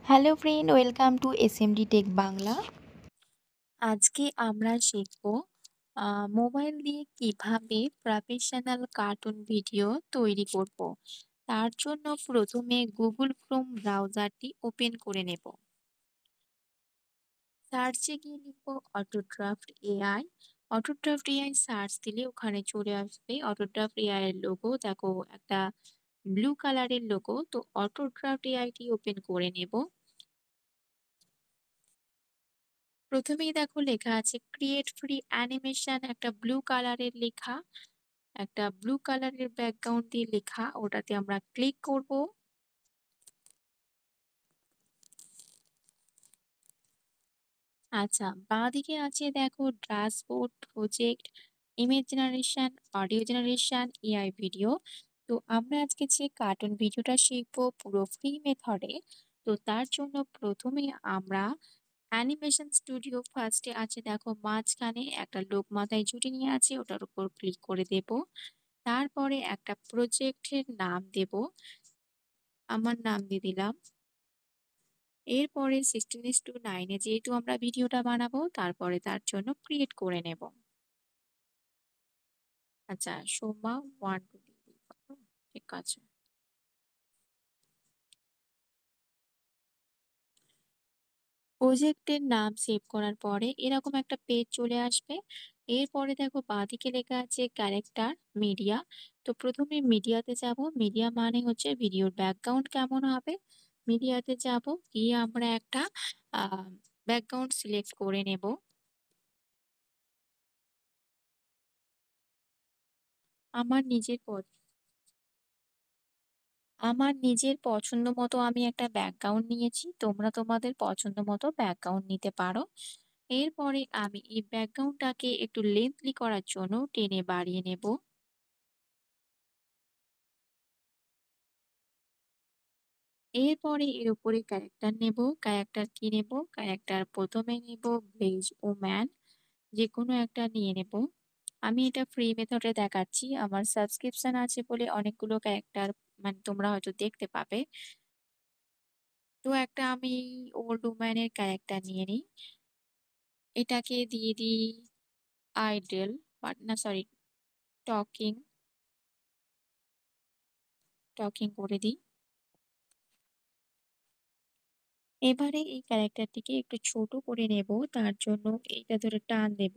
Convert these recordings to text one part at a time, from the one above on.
Hello friend, welcome to SMD tech Bangla. আজকে আমরা শিখব মোবাইল দিয়ে কিভাবে প্রফেশনাল কার্টুন ভিডিও তৈরি করব। তার জন্য প্রথমে গুগল ক্রোম ব্রাউজারটি ওপেন করে নেব। সার্চে গিয়ে লিখব অটোড্রাফট এআই। অটোড্রাফট এআই সার্চ দিলে ওখানে চলে আসবে অটোড্রাফট এআই এর লোগো। দেখো একটা ব্লু কালারের লোগো। তো অটোড্রাফট এআইটি ওপেন করে নেব। প্রথমেই দেখো লেখা আছে ক্রিয়েট ফ্রি অ্যানিমেশন, একটা ব্লু কালারের লেখা, একটা ব্লু কালারের ব্যাকগ্রাউন্ড দিয়ে লেখা, ওটাতে আমরা ক্লিক করব। আচ্ছা, বাঁদিকে আছে দেখো dashboard, project, image generation, audio generation, AI video. তো আমরা আজকে যে কার্টুন ভিডিওটা শিখবো পুরো ফ্রি মেথডে। তো তার জন্য প্রথমে আমরা অ্যানিমেশন স্টুডিও ফার্স্টে আছে দেখো মাঝখানে একটা লোক মাথায় ঝুঁটি নিয়ে আছে, ওটার উপর ক্লিক করে দেব। তারপরে একটা প্রজেক্টের নাম দেব, আমার নাম দিয়ে দিলাম। এরপরে 16:9 যেহেতু আমরা ভিডিওটা বানাবো, তারপরে তার জন্য ক্রিয়েট করে নেব। আচ্ছা, সোমা 1 2 ঠিক আছে। প্রজেক্টের নাম সেভ করার পরে এরকম একটা পেজ চলে আসবে। এরপরে দেখো বাঁদিকে লেখা আছে ক্যারেক্টার মিডিয়া। তো প্রথমে মিডিয়াতে যাব। মিডিয়া মানে হচ্ছে ভিডিওর ব্যাকগ্রাউন্ড কেমন হবে। মিডিয়াতে যাব, গিয়ে আমরা একটা ব্যাকগ্রাউন্ড সিলেক্ট করে নেব। আমার নিজের আমার নিজের পছন্দ মতো আমি একটা ব্যাকগ্রাউন্ড নিয়েছি, তোমরা তোমাদের পছন্দ মতো ব্যাকগ্রাউন্ড নিতে পারো। এরপরে আমি এই ব্যাকগ্রাউন্ডটাকে একটু লেন্থলি করার জন্য টেনে বাড়িয়ে নেব। এরপরে এর উপরে ক্যারেক্টার নেব। ক্যারেক্টার কি নেব? ক্যারেক্টার প্রথমে নেব ব্লেজ ও ম্যান, যে কোনো একটা নিয়ে নেব। আমি এটা ফ্রি মেথডে দেখাচ্ছি, আমার সাবস্ক্রিপশন আছে বলে অনেকগুলো ক্যারেক্টার মানে তোমরা হয়তো দেখতে পাবে। তো একটা আমি ওল্ড ওম্যানের ক্যারেক্টার নিয়ে নিই। এটাকে দিয়ে দিই আইডল, না সরি, টকিং, টকিং করে দিই। এবারে এই ক্যারেক্টারটিকে একটু ছোট করে নেব, তার জন্য এইটা ধরে টান দেব,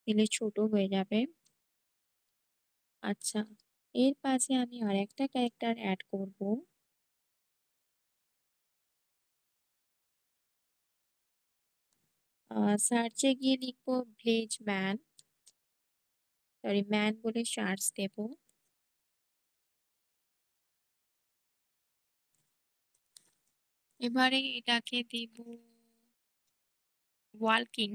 দিলে ছোট হয়ে যাবে। আচ্ছা, এর পাশে আমি আরেকটা ক্যারেক্টার অ্যাড করব। সার্চে গিয়ে লিখবো ভিলেজ ম্যান, সরি ম্যান বলে সার্চ দেব। এবারে এটাকে দেব ওয়ালকিং।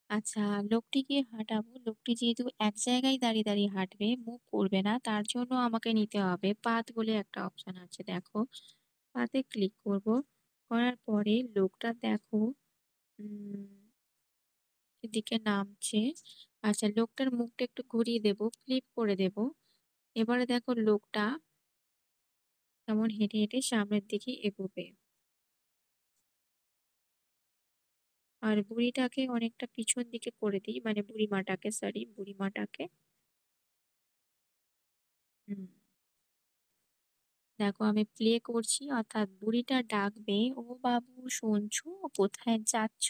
আচ্ছা, লোকটিকে হাঁটাবো। লোকটি যেহেতু এক জায়গায় দাঁড়িয়ে দাঁড়িয়ে হাঁটবে, মুভ করবে না, তার জন্য আমাকে নিতে হবে পাথ বলে একটা অপশন আছে দেখো, পাথে ক্লিক করব। করার পরে লোকটা দেখো উম এদিকে নামছে। আচ্ছা, লোকটার মুখটা একটু ঘুরিয়ে দেব, ফ্লিপ করে দেব। এবারে দেখো লোকটা কেমন হেঁটে হেঁটে সামনের দিকে এগোবে। আর বুড়িটাকে অনেকটা পিছন দিকে করে দিই, মানে বুড়িমাটাকে, সরি বুড়িমাটাকে। হুম, দেখো আমি প্লে করছি, অর্থাৎ বুড়িটা ডাকবে, ও বাবু শুনছো, কোথায় যাচ্ছ,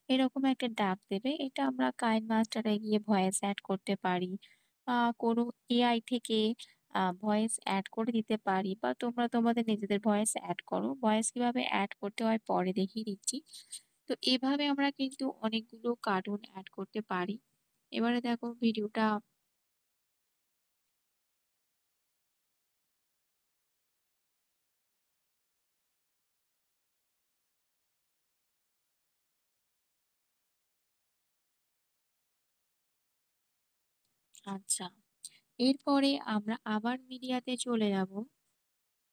এরকম একটা ডাক দেবে। এটা আমরা কাইন মাস্টারে গিয়ে ভয়েস অ্যাড করতে পারি, কোনো এআই থেকে ভয়েস অ্যাড করে দিতে পারি, বা তোমরা তোমাদের নিজেদের ভয়েস অ্যাড করো। ভয়েস কিভাবে অ্যাড করতে হয় পরে দেখিয়ে দিচ্ছি। তো এভাবে আমরা কিন্তু অনেকগুলো কার্টুন অ্যাড করতে পারি। এবারে দেখো ভিডিওটা। আচ্ছা, এরপরে আমরা আবার মিডিয়াতে চলে যাব।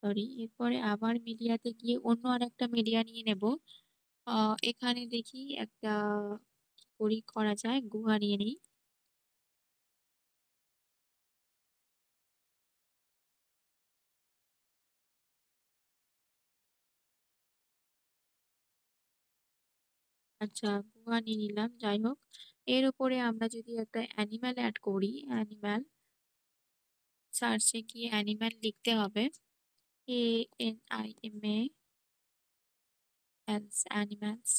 সরি, এরপরে আবার মিডিয়াতে গিয়ে অন্য আরেকটা মিডিয়া নিয়ে নেব। এখানে দেখি একটা কি করা যায়, গুহা নিয়ে নিই। আচ্ছা, গুহা নিয়ে নিলাম। যাই হোক। এর উপরে আমরা যদি একটা অ্যানিমাল এড করি, অ্যানিমাল সার্চে গিয়ে অ্যানিমাল লিখতে হবে। ANIMA animals.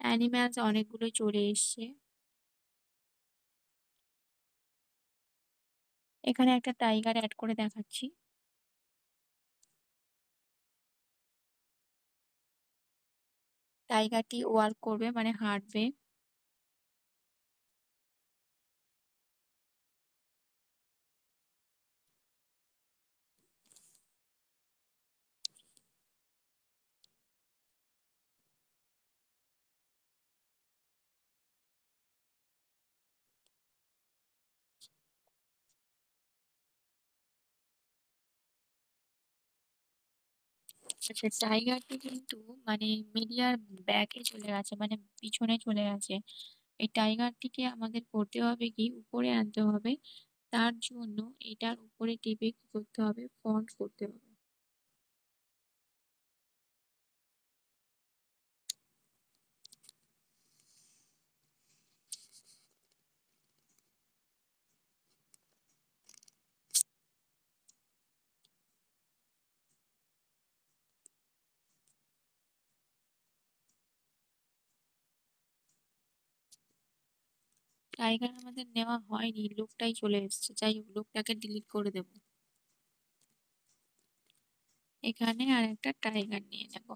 অ্যানিম্যালস অনেকগুলো চলে এসছে। এখানে একটা টাইগার এড করে দেখাচ্ছি। টাইগারটি ওয়াক করবে মানে হাঁটবে। আচ্ছা, টাইগারটি কিন্তু মানে মিডিয়ার ব্যাকে চলে গেছে, মানে পিছনে চলে গেছে। এই টাইগারটিকে আমাদের করতে হবে কি উপরে আনতে হবে। তার জন্য এটার উপরে টিপে কি করতে হবে, ফন্ট করতে হবে। টাইগার আমাদের নেওয়া হয়নি, লোকটাই চলে এসেছে। যাই হোক, লোকটাকে ডিলিট করে দেব। এখানে আর একটা টাইগার নিয়ে নেব।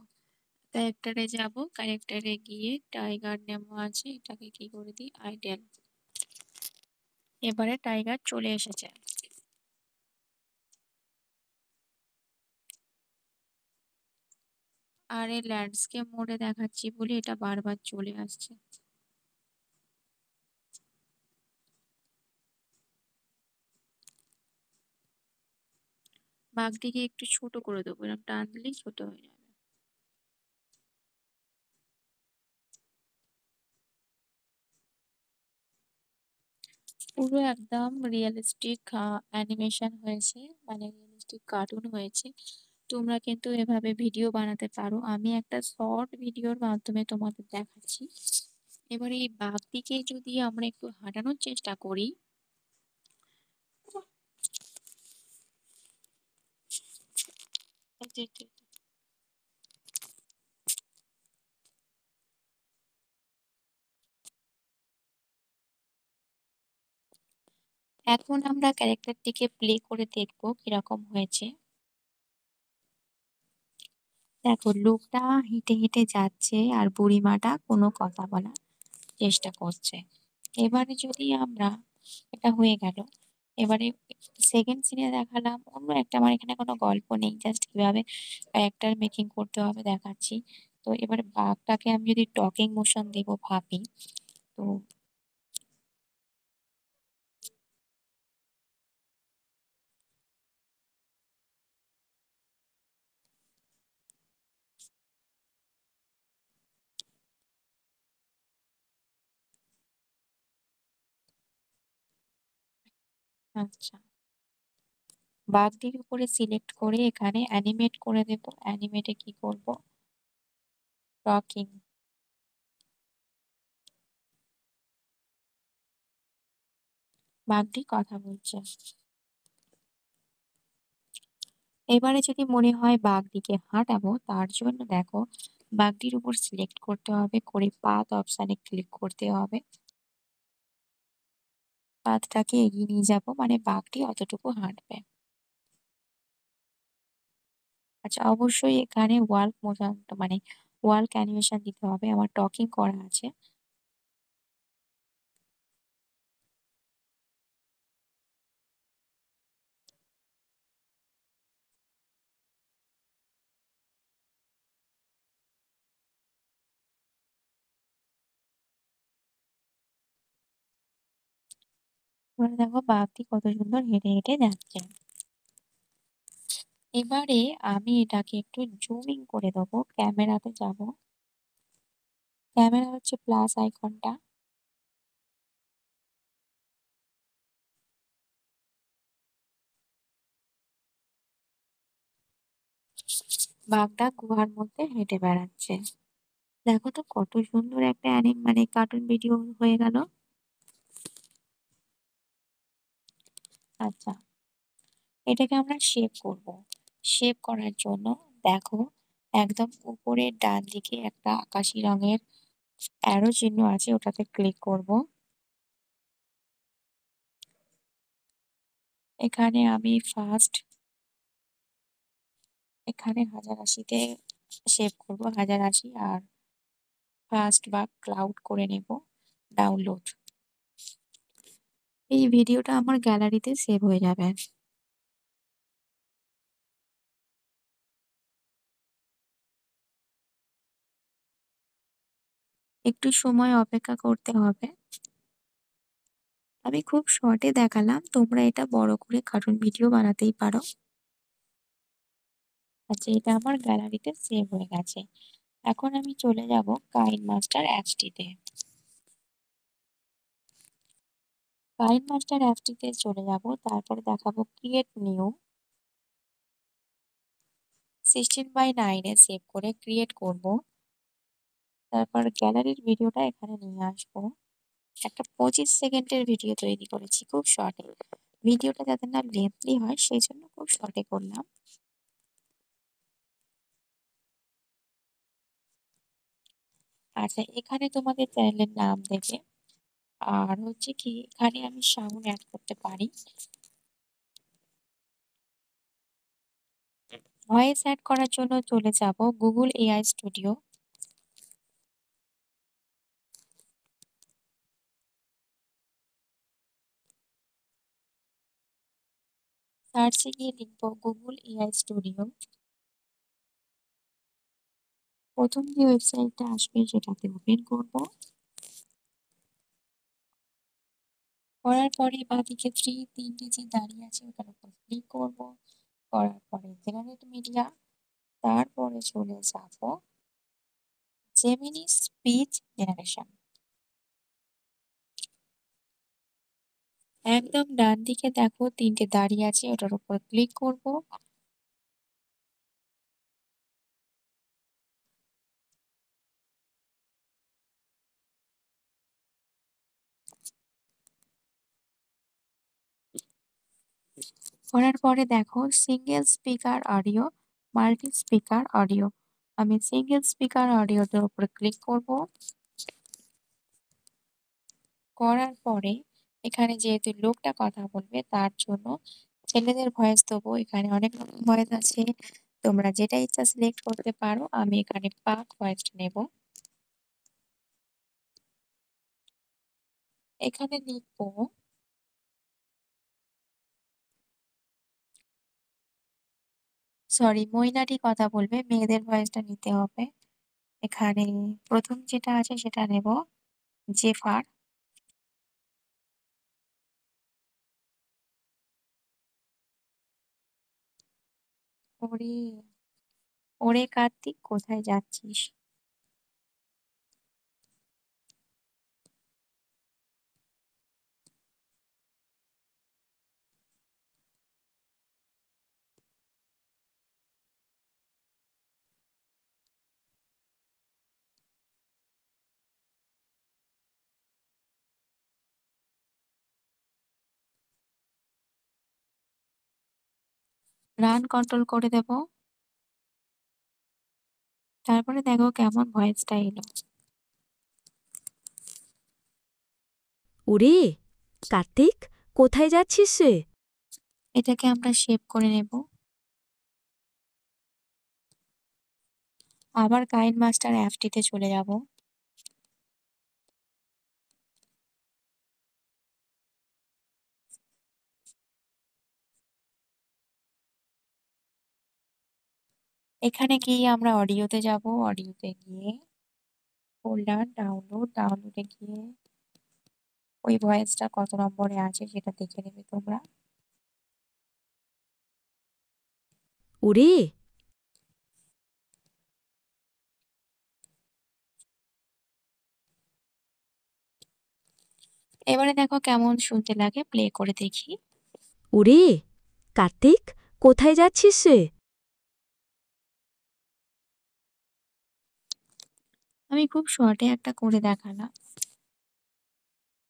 ক্যারেক্টারে যাব, ক্যারেক্টারে গিয়ে টাইগার নেওয়া আছে, এটাকে কি করে দিই, আইডেল। এবারে টাইগার চলে এসেছে। আর এই ল্যান্ডস্কেপ মোডে দেখাচ্ছি বলে এটা বারবার চলে আসছে। বাঘটিকে একটু ছোট করে দেবো, এরকম টান দিলেই ছোট হয়ে যাবে। পুরো একদম রিয়েলিস্টিক অ্যানিমেশন হয়েছে, মানে রিয়েলিস্টিক কার্টুন হয়েছে। তোমরা কিন্তু এভাবে ভিডিও বানাতে পারো। আমি একটা শর্ট ভিডিওর মাধ্যমে তোমাদের দেখাচ্ছি। এবারে এই বাঘটিকে যদি আমরা একটু হাঁটানোর চেষ্টা করি, এই যে এখন আমরা ক্যারেক্টারটিকে প্লে করে দেখবো কিরকম হয়েছে। দেখো, লোকটা হেঁটে হেঁটে যাচ্ছে আর বুড়িমাটা কোনো কথা বলার চেষ্টা করছে। এবারে যদি আমরা, এটা হয়ে গেল। এবারে সেকেন্ড সিনে দেখালাম অন্য একটা, আমার এখানে কোনো গল্প নেই, জাস্ট কিভাবে ক্যারেক্টার মেকিং করতে হবে দেখাচ্ছি। তো এবারে বাঘটাকে আমি যদি টকিং মোশন দেবো ভাবি, তো আচ্ছা, বাঘটির উপরে সিলেক্ট করে এখানে অ্যানিমেট করে দেবো। অ্যানিমেটে কি করব, টকিং। বাঘটি কথা বলছে। এবারে যদি মনে হয় বাঘটিকে হাঁটাবো, তার জন্য দেখো বাঘটির উপর সিলেক্ট করতে হবে, করে পাথ অপশানে ক্লিক করতে হবে। পাথটাকে এগিয়ে নিয়ে যাব, মানে বাঘটি অতটুকু হাঁটবে। আচ্ছা, অবশ্যই এখানে ওয়াল্ক মোশন, মানে ওয়াল্ক অ্যানিমেশন দিতে হবে। আমার টকিং করা আছে। এবারে দেখো বাঘটি কত সুন্দর হেঁটে হেঁটে যাচ্ছে। এবারে আমি এটাকে একটু জুমিং করে দেবো, ক্যামেরাতে যাব। ক্যামেরা হচ্ছে প্লাস আইকনটা। বাঘটা গুহার মধ্যে হেঁটে বেড়াচ্ছে। দেখো তো কত সুন্দর একটা কার্টুন ভিডিও হয়ে গেল। আচ্ছা, এটাকে আমরা শেপ করব। শেপ করার জন্য দেখো, একদম উপরের ডান দিকে একটা আকাশি রঙের অ্যারো চিহ্ন আছে, ওটাতে ক্লিক করব। এখানে আমি ফার্স্ট এখানে 1080-তে সেভ করব, 1080, আর ফার্স্ট বা ক্লাউড করে নেব ডাউনলোড। এই ভিডিওটা আমার গ্যালারিতে সেভ হয়ে যাবে। একটু সময় অপেক্ষা করতে হবে। আমি খুব শর্টে দেখালাম, তোমরা এটা বড় করে কার্টুন ভিডিও বানাতেই পারো। আচ্ছা, এটা আমার গ্যালারিতে সেভ হয়ে গেছে। এখন আমি চলে যাব কাইন মাস্টার অ্যাপসটিতে। কাইন মাস্টার অ্যাপসটিতে চলে যাব, তারপরে দেখাবো ক্রিয়েট নিউ। 16:9 এ সেভ করে ক্রিয়েট করব। তারপর গ্যালারির ভিডিওটা এখানে নিয়ে আসবো। একটা 25 সেকেন্ডের ভিডিও তৈরি করেছি, খুব শর্টে। ভিডিওটা যাতে না লেন্থি হয় সেই জন্য খুব শর্টে করলাম। আচ্ছা, এখানে তোমাদের চ্যানেলের নাম দেবে, আর হচ্ছে কি এখানে আমি সাউন্ড অ্যাড করতে পারি। ভয়েস অ্যাড করার জন্য চলে যাব গুগল এআই স্টুডিও। সার্চে গিয়ে লিখবো গুগল এআই স্টুডিও। প্রথম যে ওয়েবসাইটটা আসবে সেটাতে ওপেন করব। করার পরে বাঁদিকে তিনটে যে দাঁড়িয়ে আছে ওটার উপর ক্লিক করব। করার পরে জেনারেট মিডিয়া, তারপরে চলে যাব জেমিনি স্পিচ জেনারেশন। একদম ডান দিকে দেখো তিনটে দাঁড়িয়ে আছে, ওটার উপর ক্লিক করব। করার পরে দেখো single speaker audio, multi speaker audio. আমি সিঙ্গেল স্পিকার অডিওটার উপর ক্লিক করব। করার পরে এখানে যেহেতু লোকটা কথা বলবে তার জন্য ছেলেদের ভয়েস দেবো। এখানে অনেক রকম ভয়েস আছে, তোমরা যেটা ইচ্ছা সিলেক্ট করতে পারো। আমি এখানে পাক ভয়েসটা নেব। এখানে লিখবো, সরি, মহিলাটি কথা বলবে, মেয়েদের ভয়েসটা নিতে হবে। এখানে প্রথম যেটা আছে সেটা নেব, জেফার। ওরে, ওরে কার্তিক কোথায় যাচ্ছিস। রান কন্ট্রোল করে দেব। তারপরে দেখো কেমন ভয়েসটা এলো। ওরে কার্তিক, কোথায় যাচ্ছিস রে? এটাকে আমরা সেভ করে নেব। আবার কাইন মাস্টার অ্যাপটিতে চলে যাব। এখানে গিয়ে আমরা অডিওতে যাব। অডিওতে গিয়ে ফোল্ডার ডাউনলোড, ডাউনলোডে গিয়ে ওই ভয়েসটা কত নম্বরে আছে সেটা দেখে নেবে তোমরা। ওরে, এবারে দেখো কেমন শুনতে লাগে, প্লে করে দেখি। ওরে কার্তিক, কোথায় যাচ্ছিস রে? আমি খুব শর্টে একটা করে দেখালাম।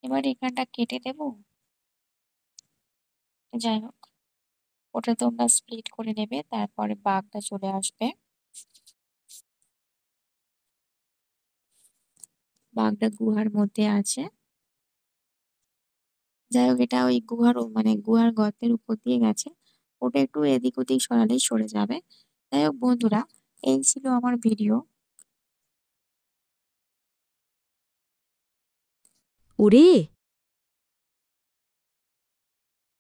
এবার এখানটা কেটে দেব। যাই হোক, ওটা তোমরা স্প্লিট করে নেবে। তারপরে বাঁকটা চলে আসবে। বাঘটা গুহার মধ্যে আছে। যাই হোক, এটা ওই গুহার গর্তের উপর দিয়ে গেছে। ওটা একটু এদিক ওদিক সরালেই সরে যাবে। যাই হোক বন্ধুরা, এই ছিল আমার ভিডিও। ওরে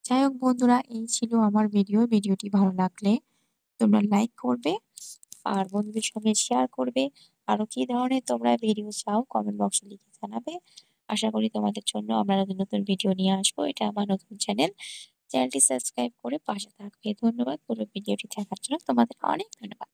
যাই হোক বন্ধুরা, এই ছিল আমার ভিডিও। ভিডিওটি ভালো লাগলে তোমরা লাইক করবে আর বন্ধুদের সঙ্গে শেয়ার করবে। আরো কি ধরনের তোমরা ভিডিও চাও কমেন্ট বক্সে লিখে জানাবে। আশা করি তোমাদের জন্য আমরা নতুন নতুন ভিডিও নিয়ে আসবো। এটা আমার নতুন চ্যানেল। চ্যানেলটি সাবস্ক্রাইব করে পাশে থাকবে। ধন্যবাদ পুরো ভিডিওটি দেখার জন্য। তোমাদের অনেক ধন্যবাদ।